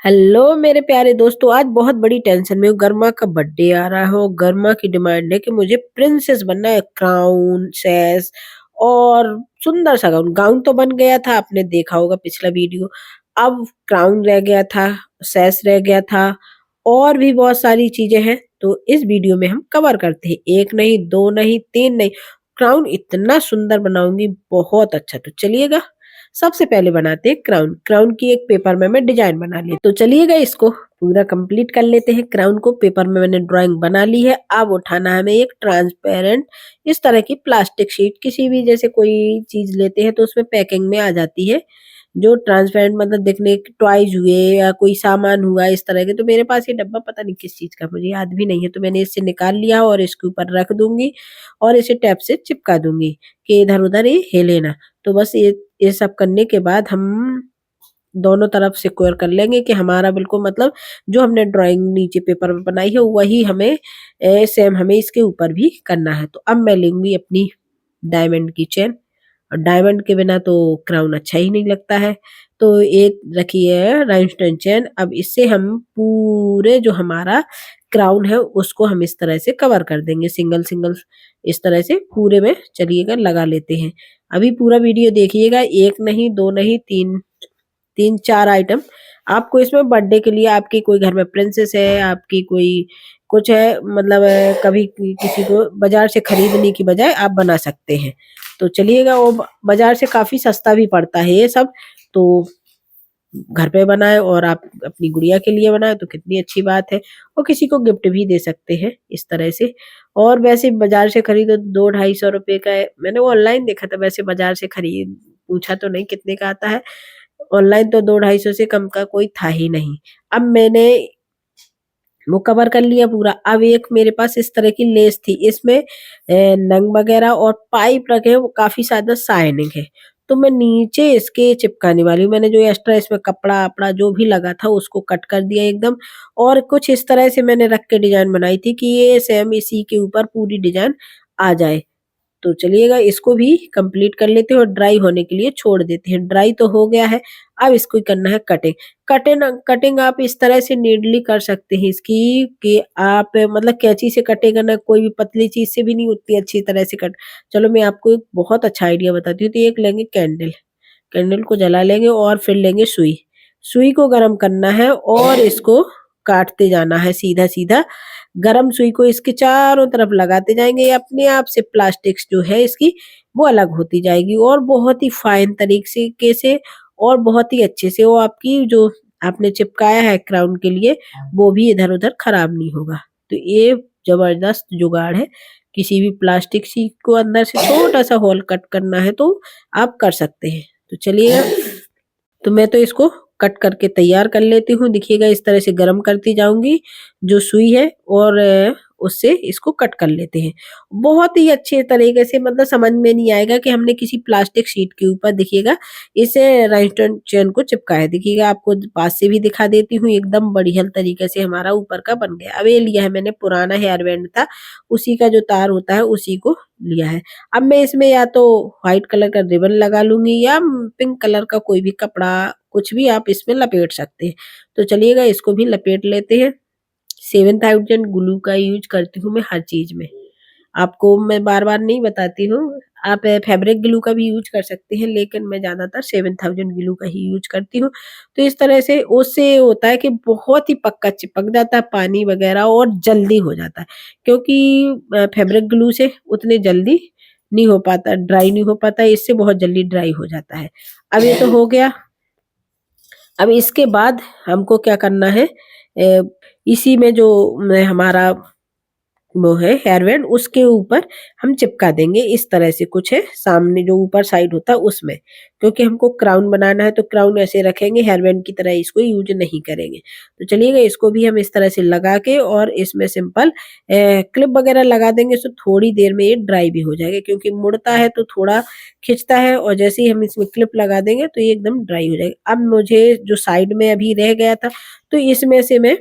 Hello मेरे प्यारे दोस्तों, आज बहुत बड़ी टेंशन में हूँ। गर्मा का बर्थडे आ रहा है और गर्मा की डिमांड है कि मुझे प्रिंसेस बनना है। क्राउन, सैस और सुंदर सा गाउन। गाउन तो बन गया था, आपने देखा होगा पिछला वीडियो। अब क्राउन रह गया था, सैस रह गया था और भी बहुत सारी चीजें हैं। तो इस वीडियो में हम कवर करते हैं, एक नहीं, दो नहीं, तीन नहीं। क्राउन इतना सुंदर बनाऊंगी, बहुत अच्छा। तो चलिएगा, सबसे पहले बनाते हैं क्राउन। क्राउन की एक पेपर में मैं डिजाइन बना ली, तो चलिएगा इसको पूरा कंप्लीट कर लेते हैं। क्राउन को पेपर में मैंने ड्राइंग बना ली है। अब उठाना है हमें एक ट्रांसपेरेंट इस तरह की प्लास्टिक शीट। किसी भी जैसे कोई चीज लेते हैं तो उसमें पैकिंग में आ जाती है जो ट्रांसपेरेंट, मतलब देखने टॉयज हुए या कोई सामान हुआ इस तरह के। तो मेरे पास ये डब्बा पता नहीं किस चीज का, मुझे याद भी नहीं है। तो मैंने इससे निकाल लिया और इसके ऊपर रख दूंगी और इसे टैप से चिपका दूंगी कि इधर उधर ये हिले ना। तो बस ये सब करने के बाद हम दोनों तरफ सिक्योर कर लेंगे कि हमारा बिल्कुल, मतलब जो हमने ड्राइंग नीचे पेपर में बनाई है वही हमें सेम हमें इसके ऊपर भी करना है। तो अब मैं लूंगी अपनी डायमंड की चेन, और डायमंड के बिना तो क्राउन अच्छा ही नहीं लगता है। तो एक रखी है राइनस्टोन चेन। अब इससे हम पूरे जो हमारा क्राउन है उसको हम इस तरह से कवर कर देंगे, सिंगल सिंगल इस तरह से पूरे में चलिएगा लगा लेते हैं। अभी पूरा वीडियो देखिएगा, एक नहीं, दो नहीं, तीन तीन चार आइटम आपको इसमें बर्थडे के लिए, आपकी कोई घर में प्रिंसेस है, आपकी कोई कुछ है, मतलब कभी किसी को बाजार से खरीदने की बजाय आप बना सकते हैं। तो चलिएगा, वो बाजार से काफी सस्ता भी पड़ता है ये सब। तो घर पे बनाए और आप अपनी गुड़िया के लिए बनाए तो कितनी अच्छी बात है। और किसी को गिफ्ट भी दे सकते हैं इस तरह से। और वैसे बाजार से खरीदो 200-250 रुपए का है। मैंने वो ऑनलाइन देखा था, वैसे बाजार से खरीद पूछा तो नहीं कितने का आता है। ऑनलाइन तो 200-250 से कम का कोई था ही नहीं। अब मैंने वो कवर कर लिया पूरा। अब एक मेरे पास इस तरह की लेस थी, इसमें नंग वगैरह और पाइप रखे हैं, वो काफी ज्यादा शाइनिंग है। तो मैं नीचे इसके चिपकाने वाली हूँ। मैंने जो एक्स्ट्रा इसमें कपड़ा अपड़ा जो भी लगा था उसको कट कर दिया एकदम। और कुछ इस तरह से मैंने रख के डिजाइन बनाई थी कि ये सेम इसी के ऊपर पूरी डिजाइन आ जाए। तो चलिएगा इसको भी कंप्लीट कर लेते हैं और ड्राई होने के लिए छोड़ देते हैं। ड्राई तो हो गया है, अब इसको करना है कटिंग। कटिंग कटिंग आप इस तरह से नीडली कर सकते हैं इसकी कि आप मतलब कैंची से कटेगा ना, कोई भी पतली चीज से भी नहीं उतनी अच्छी तरह से कट। चलो मैं आपको एक बहुत अच्छा आइडिया बताती हूँ। तो एक लेंगे कैंडल, कैंडल को जला लेंगे और फिर लेंगे सुई। सुई को गरम करना है और इसको काटते जाना है सीधा सीधा। गरम सुई को इसके चारों तरफ लगाते जाएंगे, ये अपने आप से प्लास्टिक जो है इसकी वो अलग होती जाएगी और बहुत ही फाइन तरीके से और बहुत ही अच्छे से वो आपकी जो आपने चिपकाया है क्राउन के लिए वो भी इधर उधर खराब नहीं होगा। तो ये जबरदस्त जुगाड़ है। किसी भी प्लास्टिक शीट को अंदर से छोटा सा होल कट करना है तो आप कर सकते हैं। तो चलिएगा, तो मैं तो इसको कट करके तैयार कर लेती हूँ। देखिएगा इस तरह से गरम करती जाऊंगी जो सुई है और उससे इसको कट कर लेते हैं। बहुत ही अच्छे तरीके से, मतलब समझ में नहीं आएगा कि हमने किसी प्लास्टिक शीट के ऊपर, देखिएगा इसे राइनस्टोन चेन को चिपकाया है। देखिएगा आपको पास से भी दिखा देती हूँ, एकदम बढ़िया तरीके से हमारा ऊपर का बन गया। अब ये लिया है मैंने, पुराना हेयर बैंड था उसी का जो तार होता है उसी को लिया है। अब मैं इसमें या तो व्हाइट कलर का रिबन लगा लूंगी या पिंक कलर का कोई भी कपड़ा, कुछ भी आप इसमें लपेट सकते हैं। तो चलिएगा इसको भी लपेट लेते हैं। 7000 ग्लू का यूज करती हूँ मैं हर चीज में, आपको मैं बार बार नहीं बताती हूँ। आप फैब्रिक ग्लू का भी यूज कर सकते हैं, लेकिन मैं ज्यादातर 7000 ग्लू का ही यूज करती हूँ। तो इस तरह से उससे होता है कि बहुत ही पक्का चिपक जाता है पानी वगैरह और जल्दी हो जाता है। क्योंकि फैब्रिक ग्लू से उतने जल्दी नहीं हो पाता, ड्राई नहीं हो पाता, इससे बहुत जल्दी ड्राई हो जाता है। अब ये तो हो गया। अब इसके बाद हमको क्या करना है, इसी में जो हमारा वो है हेयर बैंड उसके ऊपर हम चिपका देंगे इस तरह से। कुछ है सामने जो ऊपर साइड होता है उसमें, क्योंकि हमको क्राउन बनाना है तो क्राउन ऐसे रखेंगे, हेयर बैंड की तरह इसको यूज नहीं करेंगे। तो चलिएगा इसको भी हम इस तरह से लगा के और इसमें सिंपल क्लिप वगैरह लगा देंगे तो थोड़ी देर में ये ड्राई भी हो जाएगा। क्योंकि मुड़ता है तो थोड़ा खिंचता है और जैसे ही हम इसमें क्लिप लगा देंगे तो ये एकदम ड्राई हो जाएगा। अब मुझे जो साइड में अभी रह गया था तो इसमें से मैं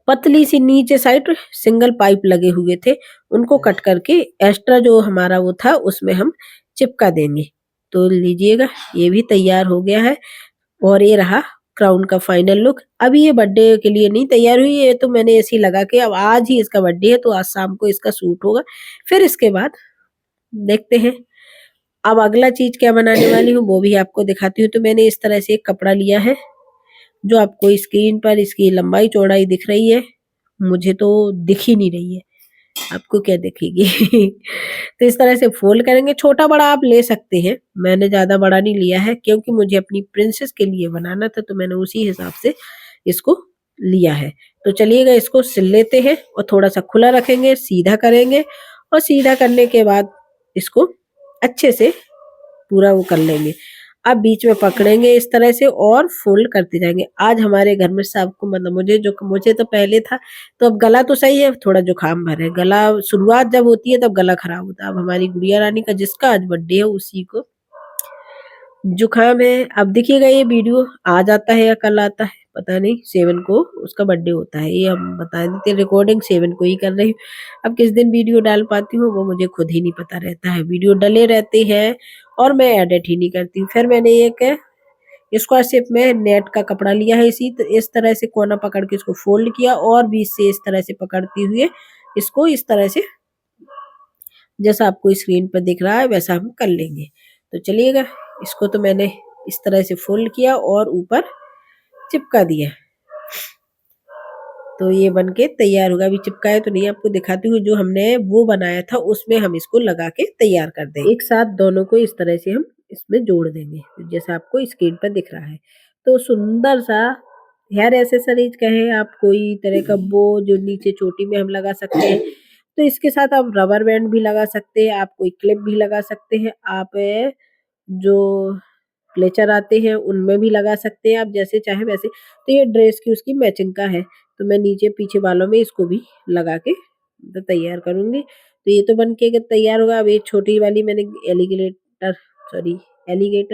पतली सी नीचे साइड सिंगल पाइप लगे हुए थे उनको कट करके एक्स्ट्रा जो हमारा वो था उसमें हम चिपका देंगे। तो लीजिएगा ये भी तैयार हो गया है और ये रहा क्राउन का फाइनल लुक। अभी ये बर्थडे के लिए नहीं तैयार हुई है, तो मैंने ऐसे ही लगा के अब आज ही इसका बर्थडे है तो आज शाम को इसका सूट होगा। फिर इसके बाद देखते हैं। अब अगला चीज़ क्या बनाने वाली हूँ वो भी आपको दिखाती हूँ। तो मैंने इस तरह से एक कपड़ा लिया है, जो आपको स्क्रीन पर इसकी लंबाई चौड़ाई दिख रही है। मुझे तो दिख ही नहीं रही है, आपको क्या दिखेगी। तो इस तरह से फ़ोल्ड करेंगे, छोटा-बड़ा आप ले सकते हैं। मैंने ज़्यादा बड़ा नहीं लिया है क्योंकि मुझे अपनी प्रिंसेस के लिए बनाना था, तो मैंने उसी हिसाब से इसको लिया है। तो चलिएगा इसको सिल लेते हैं और थोड़ा-सा खुला रखेंगे, सीधा करेंगे और सीधा करने के बाद इसको अच्छे से पूरा वो कर लेंगे। अब बीच में पकड़ेंगे इस तरह से और फ़ोल्ड करते जाएँगे। आज हमारे घर में सबको मतलब मुझे तो पहले था, तो अब गला तो सही है, थोड़ा जुकाम भर है। गला शुरुआत जब होती है तब गला खराब होता है। अब हमारी गुड़िया रानी का जिसका आज बर्थडे है उसी को जुकाम है। अब देखिएगा ये वीडियो आज आता है या कल आता है पता नहीं, 7 को उसका बर्थडे होता है। ये हम बता देते हैं, रिकॉर्डिंग 7 को ही कर रही हूँ। अब किस दिन वीडियो डाल पाती हूँ वो मुझे खुद ही नहीं पता रहता है। वीडियो डले रहते हैं और मैं एडिट ही नहीं करती हूँ। फिर मैंने एक स्क्वायर शेप में नेट का कपड़ा लिया है, इस तरह से कोना पकड़ के इसको फोल्ड किया और बीच से इस तरह से पकड़ते हुए इसको इस तरह से जैसा आपको स्क्रीन पर दिख रहा है वैसा हम कर लेंगे। तो चलिएगा इसको तो मैंने इस तरह से फोल्ड किया और ऊपर चिपका दिया। तो ये बनके तैयार होगा। अभी चिपकाए तो नहीं, आपको दिखाती हूँ। जो हमने वो बनाया था उसमें हम इसको लगा के तैयार कर देंगे। एक साथ दोनों को इस तरह से हम इसमें जोड़ देंगे, जैसा आपको स्क्रीन पर दिख रहा है। तो सुंदर सा हेयर एक्सेसरीज कहें आप, कोई तरह का बो जो नीचे चोटी में हम लगा सकते हैं। तो इसके साथ आप रबर बैंड भी लगा सकते हैं, आप कोई क्लिप भी लगा सकते हैं, आप जो क्लेचर आते हैं उनमें भी लगा सकते हैं, आप जैसे चाहे वैसे। तो ये ड्रेस की उसकी मैचिंग का है, तो मैं नीचे पीछे बालों में इसको भी लगा के तो तैयार करूँगी। तो ये तो बन के तैयार होगा। अब एक छोटी वाली मैंने एलिगेटर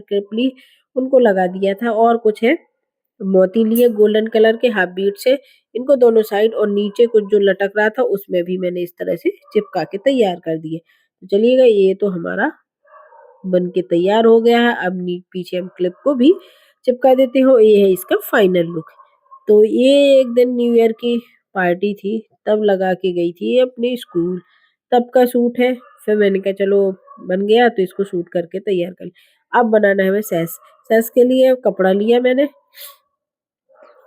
क्लिप ली, उनको लगा दिया था। और कुछ है मोती लिए गोल्डन कलर के हाफ बीट से, इनको दोनों साइड और नीचे कुछ जो लटक रहा था उसमें भी मैंने इस तरह से चिपका के तैयार कर दिए। तो चलिएगा ये तो हमारा बन के तैयार हो गया है। अब पीछे हम क्लिप को भी चिपका देते हो। ये है इसका फाइनल लुक। तो ये एक दिन न्यू ईयर की पार्टी थी, तब लगा के गई थी ये अपने स्कूल, तब का सूट है। फिर मैंने कहा चलो बन गया तो इसको सूट करके तैयार कर लिया। अब बनाना है हमें सैस। सैस के लिए कपड़ा लिया मैंने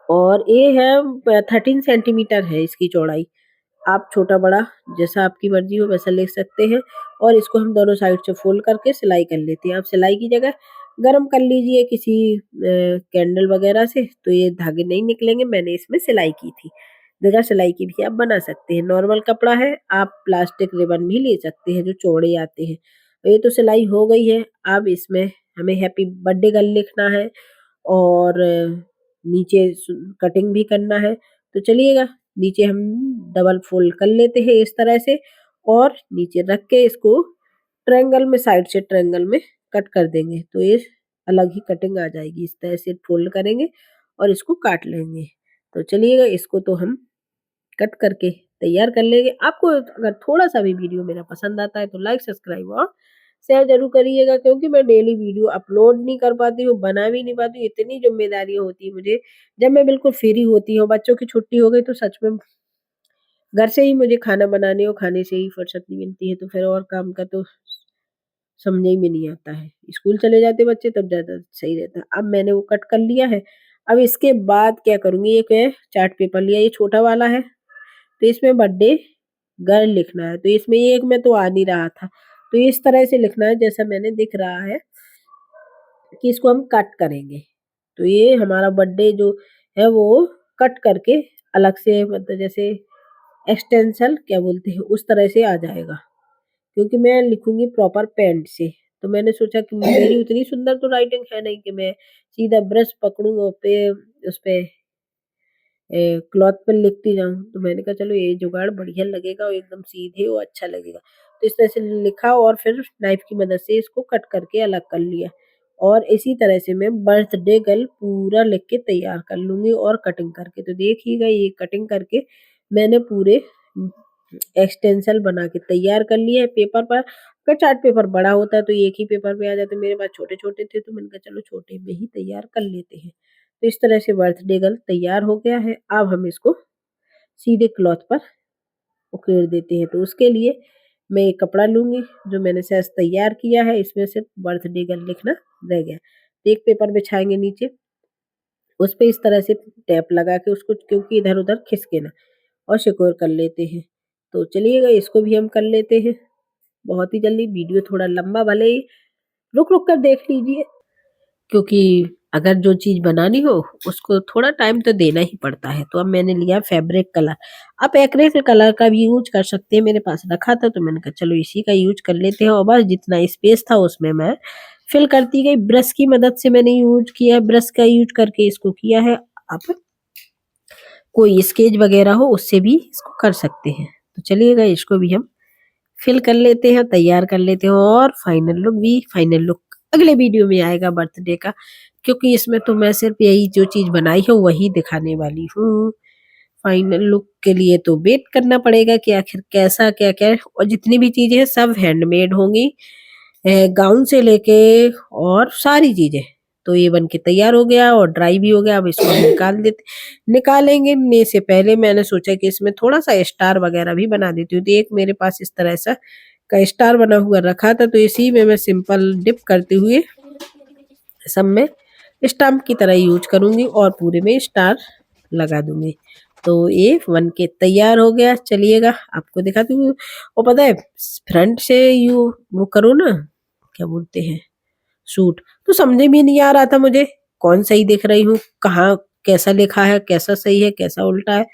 और ये है 13 सेंटीमीटर है इसकी चौड़ाई। आप छोटा-बड़ा जैसा आपकी मर्ज़ी हो वैसा ले सकते हैं और इसको हम दोनों साइड से फ़ोल्ड करके सिलाई कर लेते हैं। आप सिलाई की जगह गरम कर लीजिए किसी कैंडल वग़ैरह से, तो ये धागे नहीं निकलेंगे। मैंने इसमें सिलाई की थी। बगैर सिलाई की भी आप बना सकते हैं। नॉर्मल कपड़ा है, आप प्लास्टिक रिबन भी ले सकते हैं जो चौड़े आते हैं। ये तो सिलाई हो गई है। अब इसमें हमें हैप्पी बर्थडे गर्ल लिखना है और नीचे कटिंग भी करना है। तो चलिएगा नीचे हम डबल फोल्ड कर लेते हैं इस तरह से और नीचे रख के इसको ट्रायंगल में, साइड से ट्रायंगल में कट कर देंगे। तो ये अलग ही कटिंग आ जाएगी। इस तरह से फोल्ड करेंगे और इसको काट लेंगे। तो चलिएगा इसको तो हम कट करके तैयार कर लेंगे। आपको अगर थोड़ा-सा भी वीडियो मेरा पसंद आता है तो लाइक, सब्सक्राइब और शेयर ज़रूर करिएगा, क्योंकि मैं डेली वीडियो अपलोड नहीं कर पाती हूँ, बना भी नहीं पाती हूँ। इतनी ज़िम्मेदारियाँ होती हैं मुझे। जब मैं बिल्कुल फ्री होती हूँ, बच्चों की छुट्टी हो गई तो सच में घर से ही मुझे खाना बनाने और खाने से ही फुर्सत नहीं मिलती है, तो फिर और काम का तो समझ ही में नहीं आता है। स्कूल चले जाते बच्चे तब ज़्यादा सही रहता है। अब मैंने वो कट कर लिया है। अब इसके बाद क्या करूँगी, एक है चार्ट पेपर लिया, ये छोटा वाला है, तो इसमें बर्थडे गर्ल लिखना है। तो इसमें एक में तो आ नहीं रहा था, तो इस तरह से लिखना है जैसा मैंने दिख रहा है कि इसको हम कट करेंगे। तो ये हमारा बर्थडे जो है वो कट करके अलग से, मतलब जैसे एक्सटेंशन क्या बोलते हैं उस तरह से आ जाएगा, क्योंकि मैं लिखूंगी प्रॉपर पेंट से। तो मैंने सोचा कि मेरी उतनी सुंदर तो राइटिंग है नहीं कि मैं सीधा ब्रश पकड़ूं और उस पे क्लॉथ पर लिखती जाऊँ। तो मैंने कहा चलो ये जुगाड़ बढ़िया लगेगा और एकदम सीधे और अच्छा लगेगा। तो इस तरह से लिखा और फिर नाइफ की मदद से इसको कट करके अलग कर लिया और इसी तरह से मैं बर्थडे गर्ल पूरा लिख के तैयार कर लूँगी और कटिंग करके। तो देखिएगा ये कटिंग करके मैंने पूरे एक्सटेंशन बना के तैयार कर लिया है पेपर पर। अगर चार्ट पेपर बड़ा होता है तो एक ही पेपर पे आ जाते, मेरे पास छोटे-छोटे थे तो मैंने कहा चलो छोटे में ही तैयार कर लेते हैं। तो इस तरह से बर्थडे गर्ल तैयार हो गया है। अब हम इसको सीधे क्लॉथ पर उकेर देते हैं। तो उसके लिए मैं एक कपड़ा लूँगी जो मैंने साइज़ तैयार किया है, इसमें सिर्फ़ बर्थडे गर्ल लिखना रह गया। तो एक पेपर बिछाएँगे नीचे, उस पे इस तरह से टैप लगा के उसको, क्योंकि इधर-उधर खिसके ना, और सिक्योर कर लेते हैं। तो चलिएगा इसको भी हम कर लेते हैं बहुत ही जल्दी। वीडियो थोड़ा लंबा भले ही रुक-रुक कर देख लीजिए, क्योंकि अगर जो चीज़ बनानी हो उसको थोड़ा टाइम तो देना ही पड़ता है। तो अब मैंने लिया फैब्रिक कलर, आप एक्रेलिक कलर का भी यूज़ कर सकते हैं, मेरे पास रखा था तो मैंने कहा चलो इसी का यूज़ कर लेते हैं, और बस जितना स्पेस था उसमें मैं फिल करती गई। ब्रश की मदद से मैंने यूज़ किया है, ब्रश का यूज़ करके इसको किया है। आप कोई स्केच वगैरह हो उससे भी इसको कर सकते हैं। तो चलिएगा इसको भी हम फिल कर लेते हैं, तैयार कर लेते हैं, और फाइनल लुक अगले वीडियो में आएगा बर्थडे का, क्योंकि इसमें तो मैं सिर्फ यही जो चीज़ बनाई है वही दिखाने वाली हूँ। फाइनल लुक के लिए तो वेट करना पड़ेगा कि आखिर कैसा क्या-क्या है, और जितनी भी चीज़ें हैं सब हैंडमेड होंगी, गाउन से लेके और सारी चीज़ें। तो ये बन के तैयार हो गया और ड्राई भी हो गया। अब इसको हम निकालेंगे ने से पहले मैंने सोचा कि इसमें थोड़ा-सा स्टार वगैरह भी बना देती हूँ। तो एक मेरे पास इस तरह सा का स्टार बना हुआ रखा था, तो इसी में मैं सिंपल डिप करते हुए सब में स्टम्प की तरह यूज़ करूँगी और पूरे में स्टार लगा दूँगी। तो ये बन के तैयार हो गया। चलिएगा आपको दिखाती हूँ, और पता है फ्रंट से यूँ वो करो ना, क्या बोलते हैं, शूट, तो समझ में नहीं आ रहा था मुझे कौन सही दिख रही हूँ, कहाँ कैसा लिखा है, कैसा सही है, कैसा उल्टा है,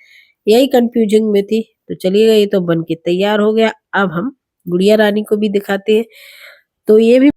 यही कन्फ्यूजिंग में थी। तो चलिएगा ये तो बन के तैयार हो गया। अब हम गुड़िया रानी को भी दिखाते हैं। तो ये भी